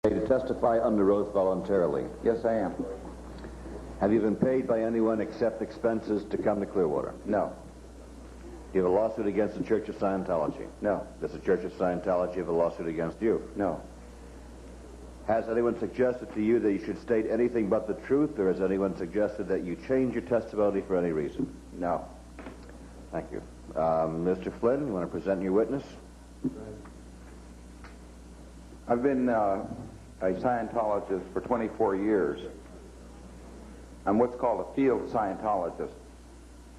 To testify under oath voluntarily. Yes, I am. Have you been paid by anyone except expenses to come to Clearwater? No. Do you have a lawsuit against the Church of Scientology? No. Does the Church of Scientology have a lawsuit against you? No. Has anyone suggested to you that you should state anything but the truth, or has anyone suggested that you change your testimony for any reason? No. Thank you. Mr. Flynn, you want to present your witness? I've been a Scientologist for 24 years. I'm what's called a field Scientologist.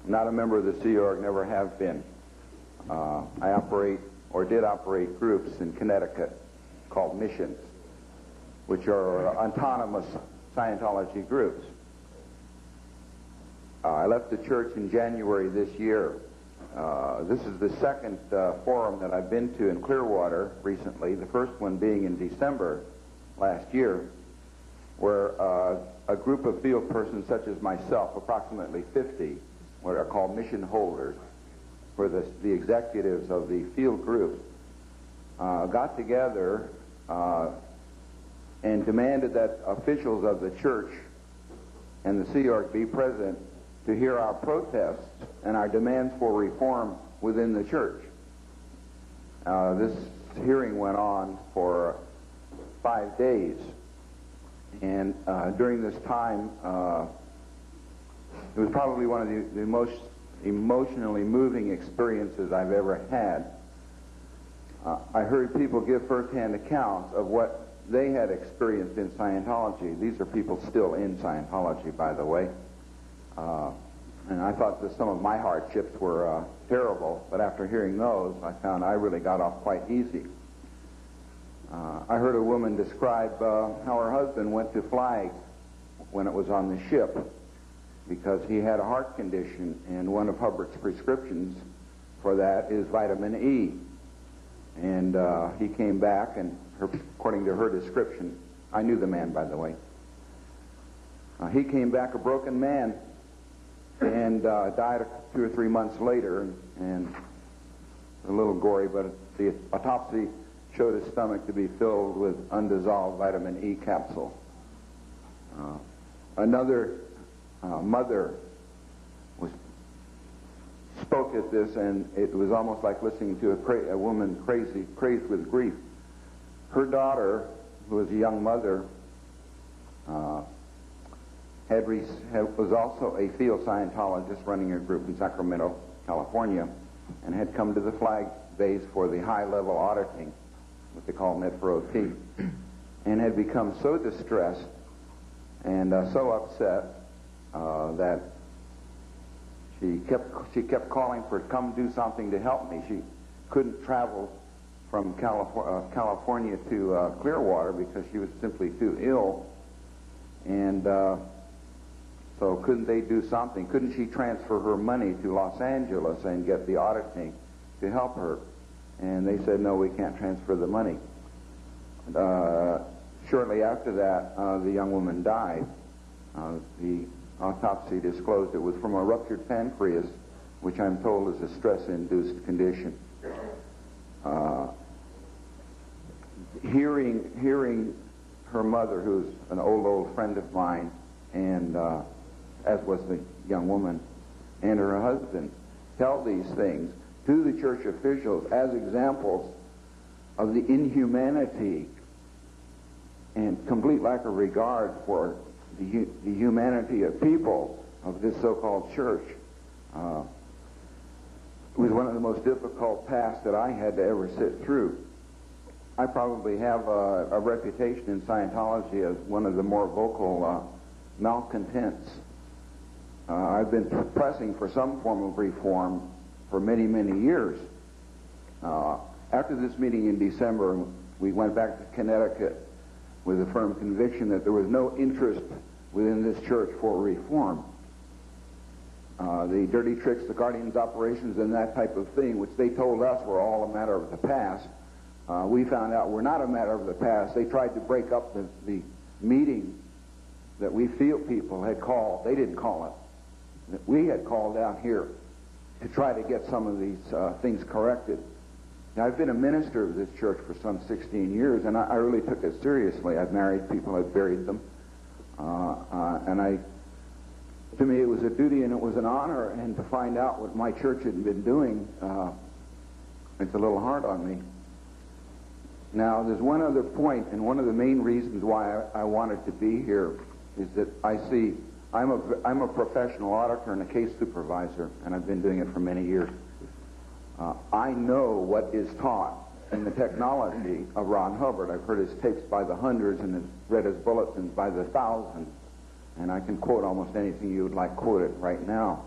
I'm not a member of the Sea Org, never have been. I operate, or did operate, groups in Connecticut called missions, which are autonomous Scientology groups. I left the church in January this year. This is the second forum that I've been to in Clearwater recently, the first one being in December last year, where a group of field persons such as myself, approximately 50, what are called mission holders, where the executives of the field groups got together and demanded that officials of the church and the Sea Org be present to hear our protests and our demands for reform within the church. This hearing went on for 5 days, and during this time, it was probably one of the most emotionally moving experiences I've ever had. I heard people give first-hand accounts of what they had experienced in Scientology. These are people still in Scientology, by the way. And I thought that some of my hardships were terrible, but after hearing those, I found I really got off quite easy. I heard a woman describe how her husband went to flag when it was on the ship because he had a heart condition, and one of Hubbard's prescriptions for that is vitamin E. And he came back, and according to her description, I knew the man, by the way, he came back a broken man and died 2 or 3 months later, and a little gory, but the autopsy showed his stomach to be filled with undissolved vitamin E capsule. Another mother spoke at this, and it was almost like listening to a woman crazed with grief. Her daughter, who was a young mother, was also a field Scientologist running a group in Sacramento, California, and had come to the flag base for the high-level auditing, what they call Net for OT, and had become so distressed and so upset that she kept calling for come do something to help me. She couldn't travel from California to Clearwater because she was simply too ill, and so couldn't they do something? Couldn't she transfer her money to Los Angeles and get the auditing to help her? And they said, no, we can't transfer the money. Shortly after that, the young woman died. The autopsy disclosed it was from a ruptured pancreas, which I'm told is a stress-induced condition. Hearing her mother, who's an old friend of mine, and as was the young woman, and her husband, tell these things to the church officials as examples of the inhumanity and complete lack of regard for the humanity of people of this so-called church. It was one of the most difficult tasks that I had to ever sit through. I probably have a reputation in Scientology as one of the more vocal malcontents. I've been pressing for some form of reform for many, many years. After this meeting in December, we went back to Connecticut with a firm conviction that there was no interest within this church for reform. The dirty tricks, the guardians' operations, and that type of thing, which they told us were all a matter of the past, we found out were not a matter of the past. They tried to break up the meeting that we field people had called. They didn't call it. That we had called out here to try to get some of these things corrected. I've been a minister of this church for some 16 years, and I really took it seriously. I've married people, I've buried them, to me it was a duty and it was an honor, and to find out what my church had been doing, it's a little hard on me. Now, there's one other point, and one of the main reasons why I wanted to be here is that I see I'm a professional auditor and a case supervisor, and I've been doing it for many years. I know what is taught in the technology of Ron Hubbard. I've heard his tapes by the hundreds and read his bulletins by the thousands, and I can quote almost anything you would like quoted right now.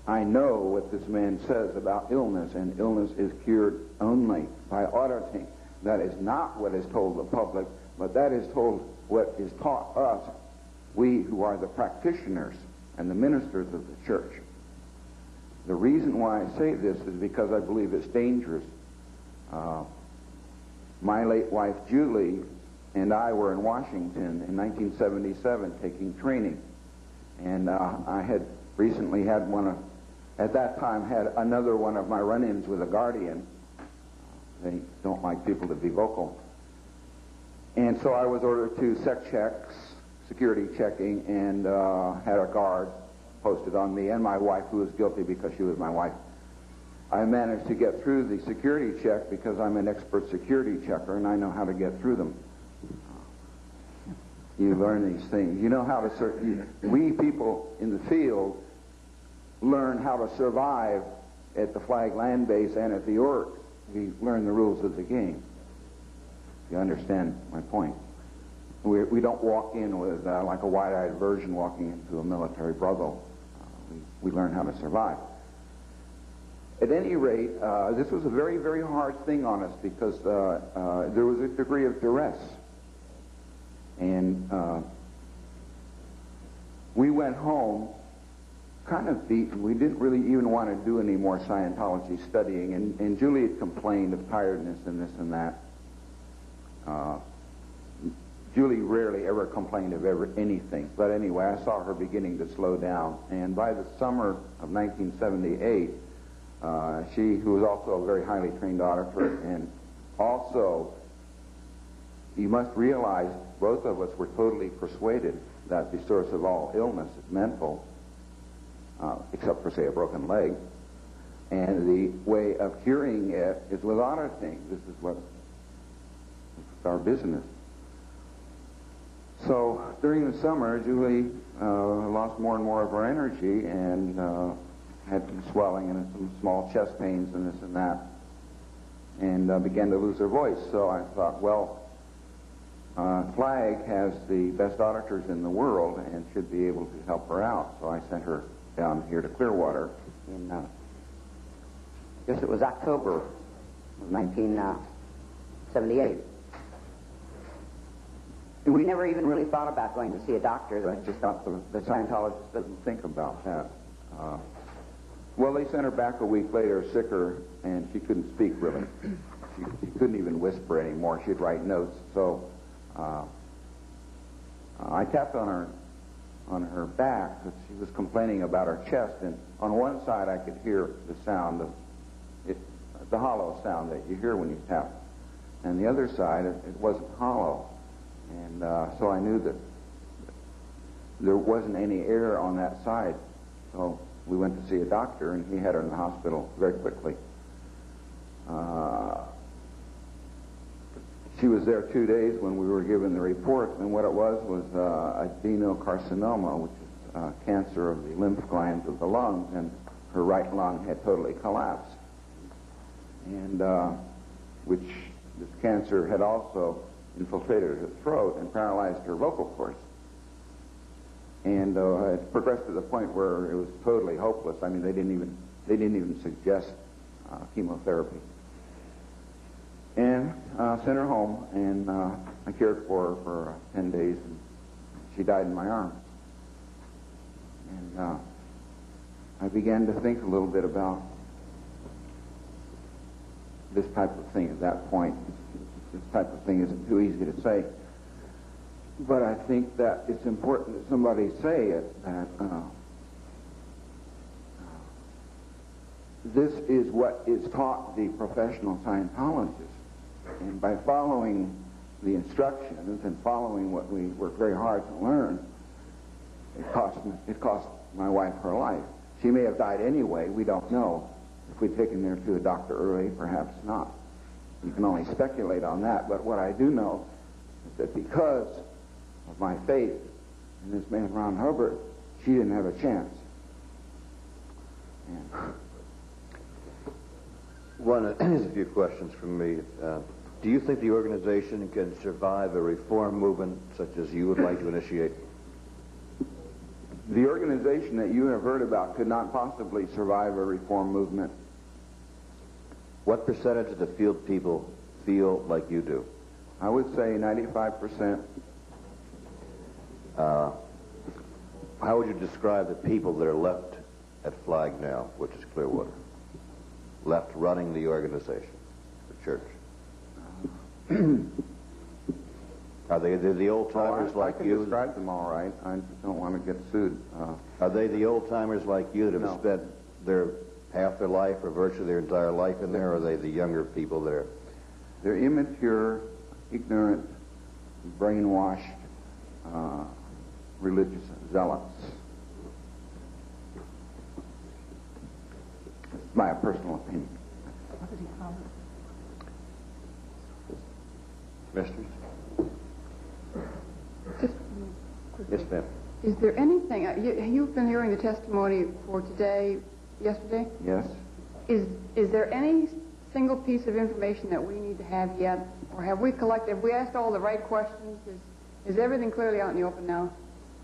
I know what this man says about illness, and illness is cured only by auditing. That is not what is told the public, but that is told what is taught us, we who are the practitioners and the ministers of the church. The reason why I say this is because I believe it's dangerous. My late wife, Julie, and I were in Washington in 1977 taking training. And I had recently had at that time, had another one of my run-ins with a guardian. They don't like people to be vocal. And so I was ordered to security checking, and had a guard posted on me and my wife, who was guilty because she was my wife. I managed to get through the security check because I'm an expert security checker, and I know how to get through them. You learn these things. You know how to we people in the field learn how to survive at the Flag Land Base and at the Org. We learn the rules of the game. You understand my point? We don't walk in with like a wide-eyed virgin walking into a military brothel. We learn how to survive. At any rate, this was a very, very hard thing on us because there was a degree of duress. And we went home kind of beaten. We didn't really even want to do any more Scientology studying. And Julie had complained of tiredness and this and that. Julie rarely ever complained of anything. But anyway, I saw her beginning to slow down. And by the summer of 1978, she, who was also a very highly trained auditor, and also, you must realize, both of us were totally persuaded that the source of all illness is mental, except for, say, a broken leg. And the way of curing it is with auditing. This is our business. So during the summer, Julie lost more and more of her energy and had some swelling and some small chest pains and this and that, and began to lose her voice. So I thought, well, Flag has the best auditors in the world and should be able to help her out. So I sent her down here to Clearwater in, I guess it was October of 1978. We never even really thought about going to see a doctor. I just thought the Scientologists didn't think about that. Well, they sent her back a week later, sicker, and she couldn't speak really. She couldn't even whisper anymore. She'd write notes. So I tapped on her back because she was complaining about her chest, and on one side I could hear the sound of it, the hollow sound that you hear when you tap, and the other side it wasn't hollow. And so I knew that there wasn't any air on that side. So we went to see a doctor, and he had her in the hospital very quickly. She was there 2 days when we were given the report, and what it was adenocarcinoma, which is cancer of the lymph glands of the lungs, and her right lung had totally collapsed. And which this cancer had also infiltrated her throat and paralyzed her vocal cords. And it progressed to the point where it was totally hopeless. I mean, they didn't even suggest chemotherapy. And sent her home, and I cared for her for 10 days, and she died in my arms. And I began to think a little bit about this type of thing at that point. This type of thing isn't too easy to say. But I think that it's important that somebody say it, that this is what is taught the professional Scientologists. And by following the instructions and following what we worked very hard to learn, it cost my wife her life. She may have died anyway, we don't know. If we'd taken her to a doctor early, perhaps not. You can only speculate on that, but what I do know is that because of my faith in this man, Ron Hubbard, she didn't have a chance. Here's a few questions from me. Do you think the organization can survive a reform movement such as you would like to initiate? The organization that you have heard about could not possibly survive a reform movement. What percentage of the field people feel like you do? I would say 95%. How would you describe the people that are left at Flag now, which is Clearwater, left running the organization, the church? Are they the old-timers like you? I can describe them all right. I don't want to get sued. Are they the old-timers like you that have No. spent half their life or virtually their entire life in there, or are they the younger people there? They're immature, ignorant, brainwashed, religious zealots. It's my personal opinion. What did he call it? Misters? Just Yes, ma'am. Is there anything, you've been hearing the testimony for today, yesterday? Yes? Is there any single piece of information that we need to have yet? Or have we asked all the right questions? Is everything clearly out in the open now?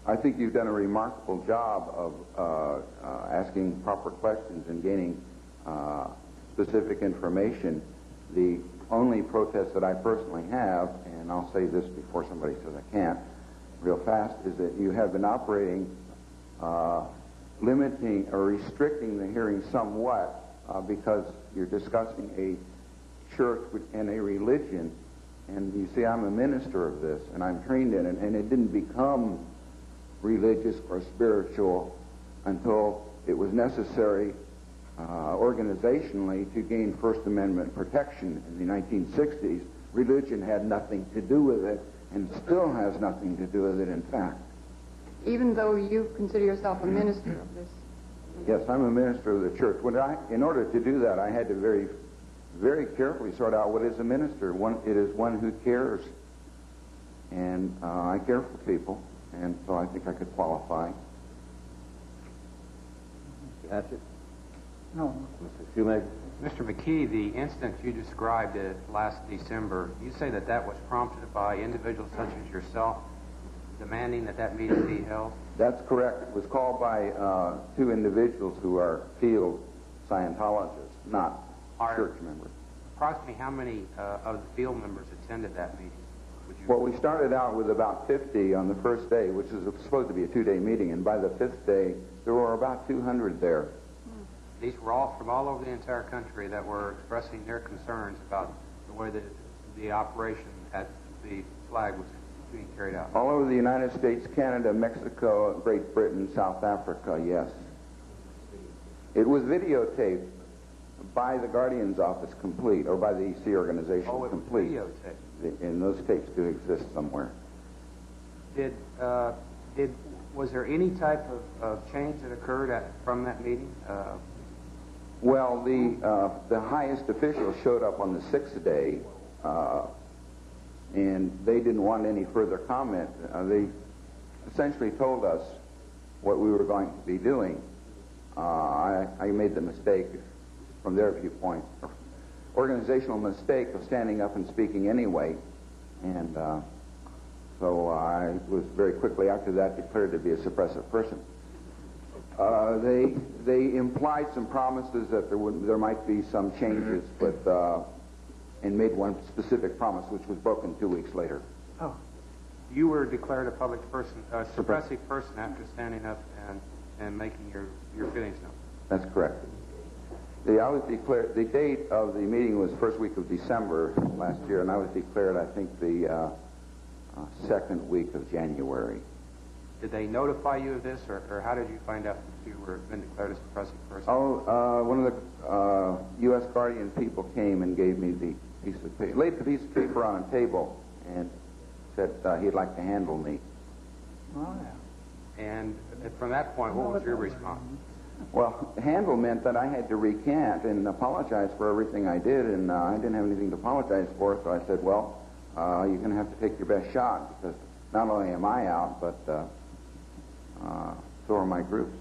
I think you've done a remarkable job of asking proper questions and gaining specific information. The only protest that I personally have, and I'll say this before somebody says I can't, real fast, is that you have been operating, limiting or restricting the hearing somewhat because you're discussing a church and a religion. And you see, I'm a minister of this, and I'm trained in it, and it didn't become religious or spiritual until it was necessary organizationally to gain First Amendment protection in the 1960s. Religion had nothing to do with it, and still has nothing to do with it, in fact. Even though you consider yourself a minister of this? Yes, I'm a minister of the church. In order to do that, I had to very, very carefully sort out what is a minister. It is one who cares, and I care for people, and so I think I could qualify. That's it. No. Mr. Shoemaker? Mr. McKee, the incident you described last December, you say that that was prompted by individuals such as yourself demanding that meeting be held? That's correct. It was called by two individuals who are field Scientologists, not church members. Approximately how many of the field members attended that meeting? Well, we started out with about 50 on the first day, which is supposed to be a two-day meeting, and by the fifth day, there were about 200 there. These were all from all over the entire country that were expressing their concerns about the way that the operation at the flag was being carried out. All over the United States, Canada, Mexico, Great Britain, South Africa, yes. It was videotaped by the Guardian's office complete, or by the EC organization complete. Oh, it was videotaped. And those tapes do exist somewhere. Was there any type of change that occurred from that meeting? Well, the highest officials showed up on the sixth day, and they didn't want any further comment. They essentially told us what we were going to be doing. I made the mistake, from their viewpoint, organizational mistake of standing up and speaking anyway, and so I was very quickly after that declared to be a suppressive person. They implied some promises that there might be some changes, but and made one specific promise, which was broken 2 weeks later. Oh, you were declared a public person, a suppressive person after standing up and making your feelings known. That's correct. I was declared. The date of the meeting was first week of December last year, and I was declared, I think, the second week of January. Did they notify you of this, or how did you find out that you were been declared as a depressing person? One of the U.S. Guardian people came and gave me the piece of paper, laid the piece of paper on a table, and said he'd like to handle me. Oh, yeah. And from that point, what was your response? Well, handle meant that I had to recant and apologize for everything I did, and I didn't have anything to apologize for, so I said, well, you're going to have to take your best shot, because not only am I out, but so are my groups.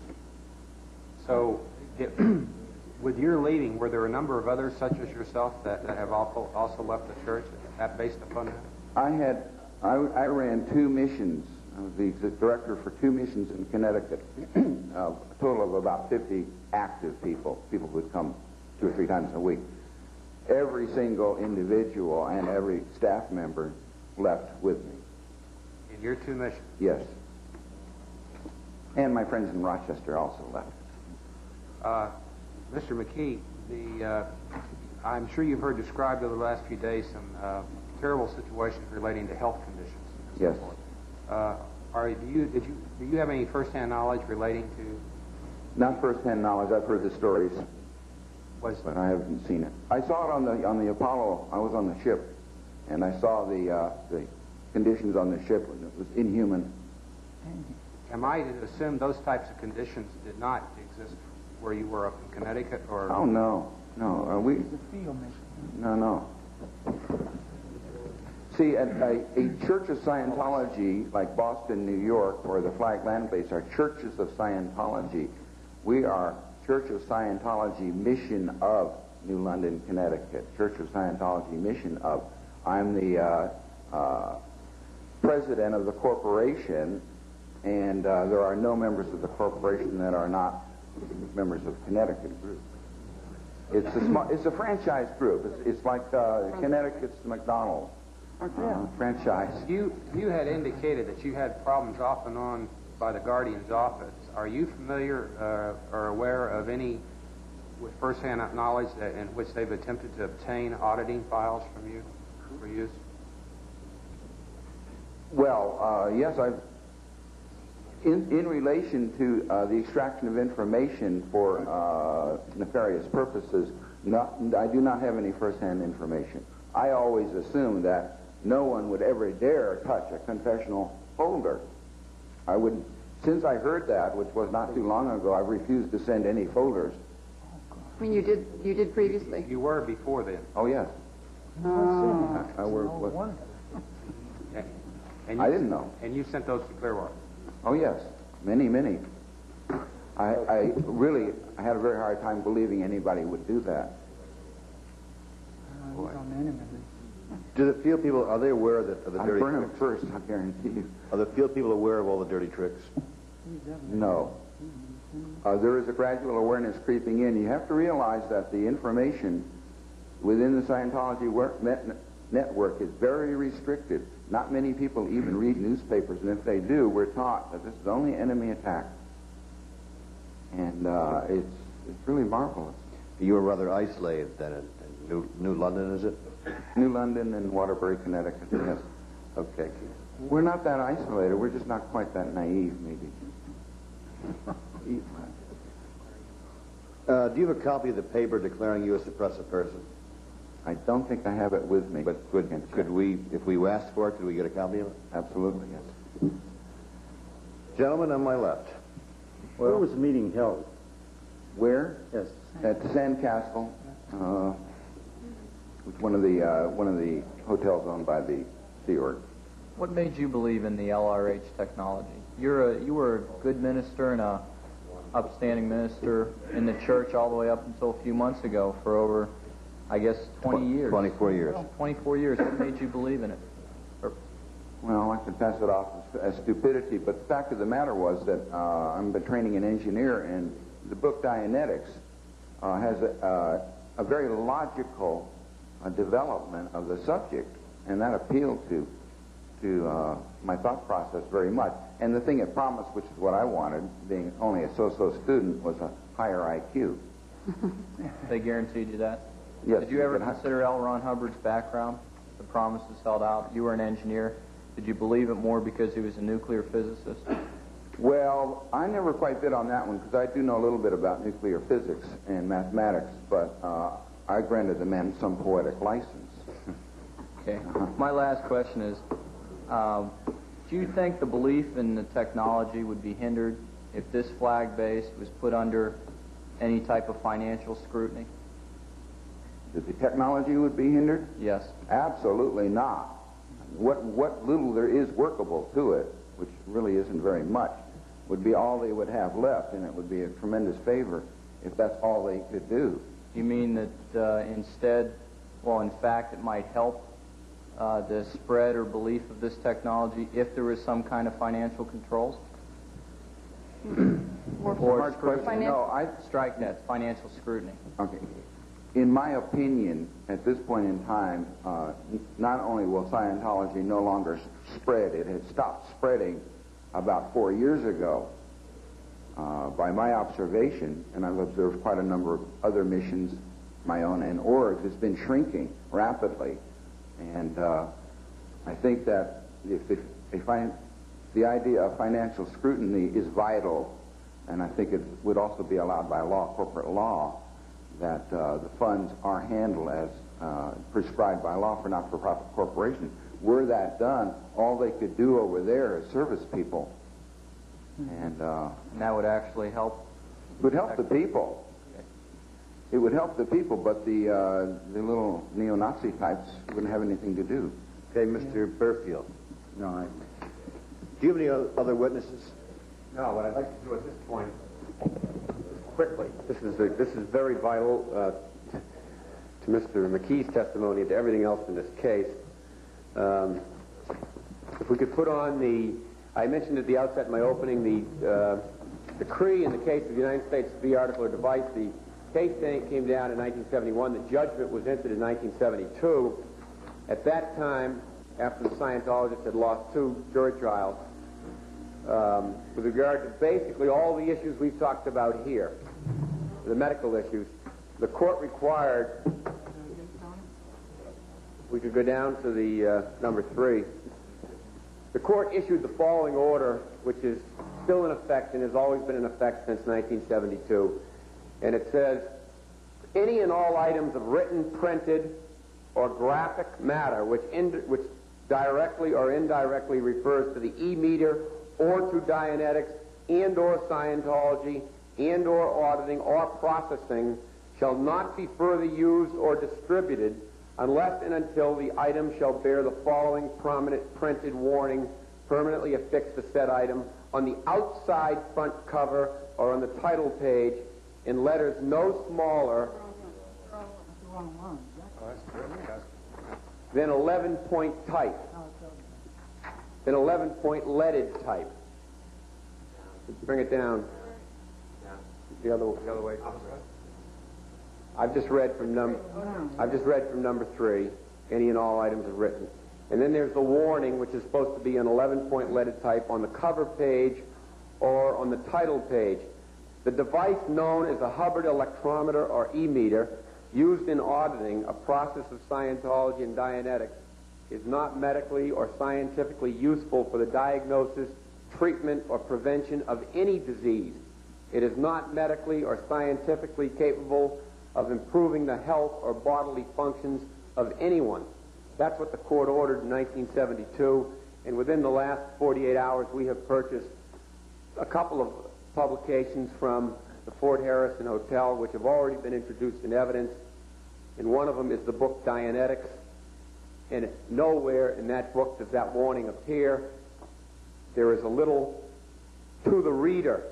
So, with your leaving, were there a number of others such as yourself that have also left the church based upon that? I ran 2 missions. I was the director for 2 missions in Connecticut. A total of about 50 active people who would come 2 or 3 times a week. Every single individual and every staff member left with me. In your 2 missions? Yes. And my friends in Rochester also left. Mr. McKee, I'm sure you've heard described over the last few days some terrible situations relating to health conditions. Yes. Do you have any first-hand knowledge relating to? Not first-hand knowledge. I've heard the stories, but I haven't seen it. I saw it on the Apollo. I was on the ship, and I saw the conditions on the ship, and it was inhuman. Am I to assume those types of conditions did not exist where you were up in Connecticut, or? Oh no. No. See, a Church of Scientology like Boston, New York, or the Flag Land Base are churches of Scientology. We are Church of Scientology Mission of New London, Connecticut. Church of Scientology Mission of. I'm the president of the corporation, and there are no members of the corporation that are not members of Connecticut group. It's a franchise group. It's like Connecticut's McDonald's. Franchise. You had indicated that you had problems off and on by the Guardian's office. Are you familiar or aware of any with first-hand knowledge in which they've attempted to obtain auditing files from you for use? Well, yes, in relation to the extraction of information for nefarious purposes, I do not have any first-hand information. I always assume that no one would ever dare touch a confessional folder. Since I heard that, which was not too long ago, I've refused to send any folders. I mean, you did previously. You were before then. Oh yes. I were. I didn't know. And you sent those to Clearwater. Oh yes, many. I had a very hard time believing anybody would do that. Do the field people, are they aware of the I'll dirty burn them tricks? first, I guarantee you. Are the field people aware of all the dirty tricks? No. There is a gradual awareness creeping in. You have to realize that the information within the Scientology network is very restricted. Not many people even read newspapers, and if they do, we're taught that this is only enemy attack. And it's really marvelous. You were rather isolated then in New London, is it? New London and Waterbury, Connecticut, yes. Okay. We're not that isolated. We're just not quite that naive, maybe. Do you have a copy of the paper declaring you a suppressive person? I don't think I have it with me. But could we, if we asked for it, could we get a copy of it? Absolutely, yes. Gentleman on my left. Where was the meeting held? Where? Yes. At the Sandcastle, which one of the hotels owned by the Sea Org. What made you believe in the LRH technology? You were a good minister and a upstanding minister in the church all the way up until a few months ago for over, I guess, 20 years. 24 years. 24 years. What made you believe in it? Well, I can pass it off as stupidity, but the fact of the matter was that I'm training an engineer, and the book Dianetics has a very logical development of the subject, and that appealed to my thought process very much. And the thing it promised, which is what I wanted, being only a so-so student, was a higher IQ. They guaranteed you that? Yes. Did you ever consider L. Ron Hubbard's background, the promises held out? You were an engineer. Did you believe it more because he was a nuclear physicist? Well, I never quite bid on that one because I do know a little bit about nuclear physics and mathematics, but I granted the man some poetic license. Okay. My last question is, do you think the belief in the technology would be hindered if this flag base was put under any type of financial scrutiny? That the technology would be hindered? Yes. Absolutely not. What little there is workable to it, which really isn't very much, would be all they would have left, and it would be a tremendous favor if that's all they could do. You mean that instead, well, in fact, it might help the spread or belief of this technology if there was some kind of financial controls? Or Question. No, strike that, financial scrutiny. Okay. In my opinion, at this point in time, not only will Scientology no longer spread, it had stopped spreading about 4 years ago. By my observation, and I've observed quite a number of other missions, my own and orgs, it's been shrinking rapidly. And I think that the idea of financial scrutiny is vital, and I think it would also be allowed by law, corporate law, that the funds are handled as prescribed by law for not-for-profit corporations. Were that done, all they could do over there is service people. And that would actually help? It would help the people. Okay. It would help the people, but the little neo-Nazi types wouldn't have anything to do. Okay, Mr. Burfield. No, Do you have any other witnesses? No, what I'd like to do at this point, quickly, this is very vital to Mr. McKee's testimony and to everything else in this case. If we could put on I mentioned at the outset in my opening the decree in the case of the United States v. Article or Device. The case came down in 1971. The judgment was entered in 1972. At that time, after the Scientologists had lost 2 jury trials, with regard to basically all the issues we've talked about here, the medical issues, the court required, we could go down to the number 3. The court issued the following order, which is still in effect and has always been in effect since 1972. And it says, any and all items of written, printed, or graphic matter which directly or indirectly refers to the e-meter or to Dianetics and or Scientology and or auditing or processing shall not be further used or distributed unless and until the item shall bear the following prominent printed warning permanently affixed to said item on the outside front cover or on the title page in letters no smaller than 11-point type, than 11-point leaded type. Bring it down. The other way. I've just read from number 3. Any and all items are written, and then there's the warning, which is supposed to be an 11-point leaded type on the cover page or on the title page. The device known as a Hubbard electrometer or e-meter, used in auditing a process of Scientology and Dianetics, is not medically or scientifically useful for the diagnosis, treatment, or prevention of any disease. It is not medically or scientifically capable of improving the health or bodily functions of anyone. That's what the court ordered in 1972, and within the last 48 hours we have purchased a couple of publications from the Fort Harrison Hotel which have already been introduced in evidence, and one of them is the book Dianetics, and nowhere in that book does that warning appear. There is a little to the reader,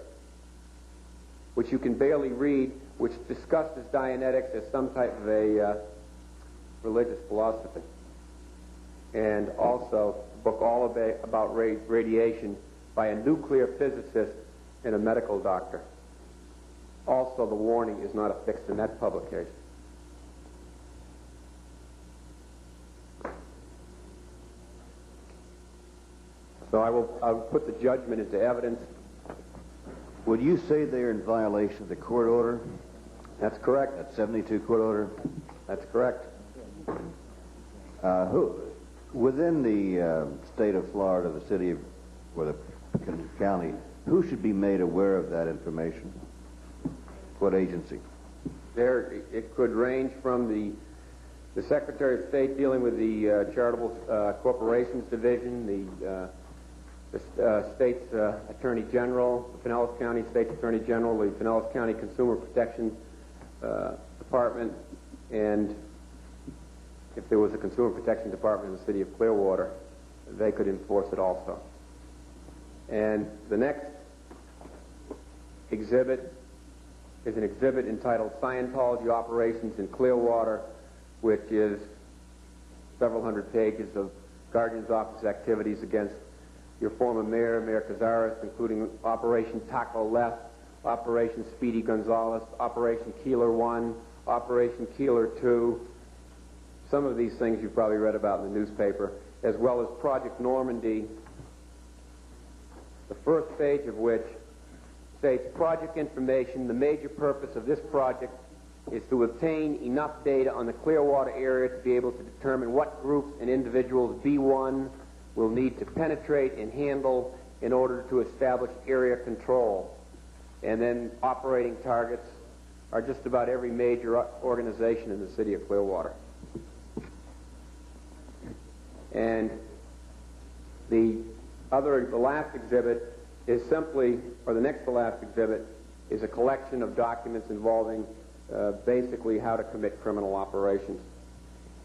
which you can barely read, which discusses Dianetics as some type of a religious philosophy. And also a book all about radiation by a nuclear physicist and a medical doctor. Also, the warning is not affixed in that publication. So I will put the judgment into evidence. Would you say they're in violation of the court order? That's correct. That 72 court order? That's correct. Within the state of Florida, the city of, or the county, Who should be made aware of that information? What agency? There, it could range from the Secretary of State dealing with the Charitable Corporations Division, the State's Attorney General, the Pinellas County State's Attorney General, the Pinellas County Consumer Protection Department, and if there was a Consumer Protection Department in the city of Clearwater, they could enforce it also. And the next exhibit is an exhibit entitled Scientology Operations in Clearwater, which is several hundred pages of Guardian's Office activities against your former mayor, Mayor Cazares, including Operation Taco Left, Operation Speedy Gonzales, Operation Keeler 1, Operation Keeler 2. Some of these things you've probably read about in the newspaper, as well as Project Normandy, the first page of which states project information. The major purpose of this project is to obtain enough data on the Clearwater area to be able to determine what groups and individuals B1 will need to penetrate and handle in order to establish area control. And then operating targets are just about every major organization in the city of Clearwater. And the last exhibit is simply, or the next to last exhibit, is a collection of documents involving basically how to commit criminal operations.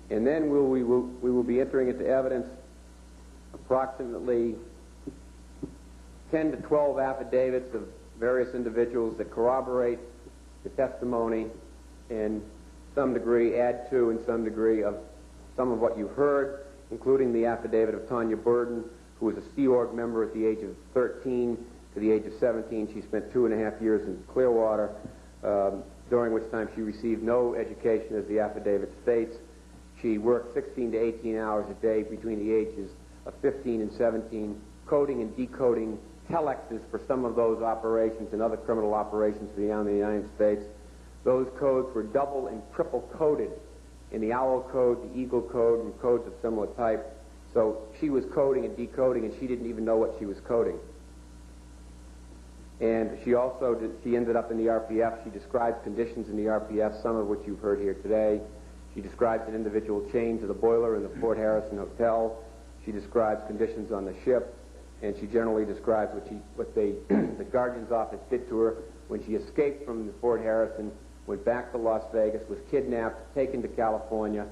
And then we will be entering into evidence approximately 10 to 12 affidavits of various individuals that corroborate the testimony and some degree add to in some degree of some of what you've heard, including the affidavit of Tanya Burden, who was a Sea Org member at the age of 13 to the age of 17. She spent 2.5 years in Clearwater, during which time she received no education, as the affidavit states. She worked 16 to 18 hours a day between the ages of 15 and 17, coding and decoding telexes for some of those operations and other criminal operations beyond the United States. Those codes were double and triple coded in the OWL code, the EAGLE code, and codes of similar type. So she was coding and decoding, and she didn't even know what she was coding. And she ended up in the RPF. She describes conditions in the RPF, some of which you've heard here today. She describes an individual chained to the boiler in the Fort Harrison Hotel. She describes conditions on the ship, and she generally describes what the Guardian's Office did to her when she escaped from the Fort Harrison, went back to Las Vegas, was kidnapped, taken to California,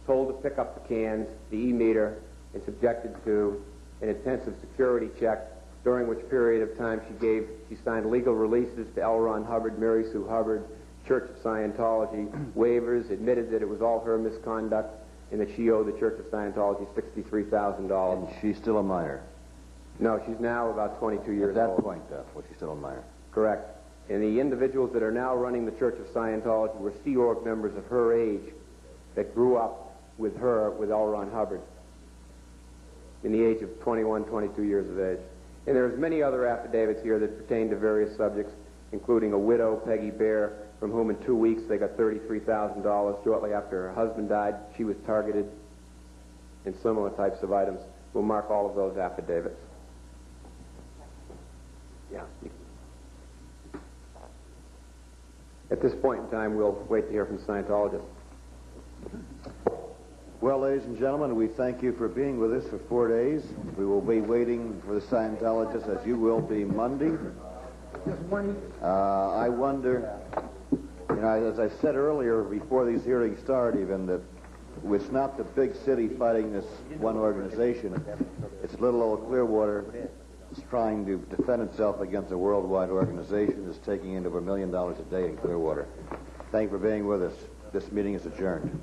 told to pick up the cans, the E-meter, and subjected to an intensive security check, during which period of time she signed legal releases to L. Ron Hubbard, Mary Sue Hubbard, Church of Scientology, waivers, admitted that it was all her misconduct, and that she owed the Church of Scientology $63,000. And she's still a minor? No, she's now about 22 years old. At that point, was she still a minor? Correct. And the individuals that are now running the Church of Scientology were Sea Org members of her age that grew up with her, with L. Ron Hubbard, in the age of 21, 22 years of age. And there's many other affidavits here that pertain to various subjects, including a widow, Peggy Bear, from whom in 2 weeks they got $33,000. Shortly after her husband died, she was targeted, and similar types of items. We'll mark all of those affidavits. Yeah. At this point in time, we'll wait to hear from Scientologists. Well, ladies and gentlemen, we thank you for being with us for 4 days. We will be waiting for the Scientologists, as you will be Monday. I wonder, as I said earlier, before these hearings start even, that it's not the big city fighting this one organization. It's little old Clearwater. It's trying to defend itself against a worldwide organization that's taking in over $1 million a day in Clearwater. Thank you for being with us. This meeting is adjourned.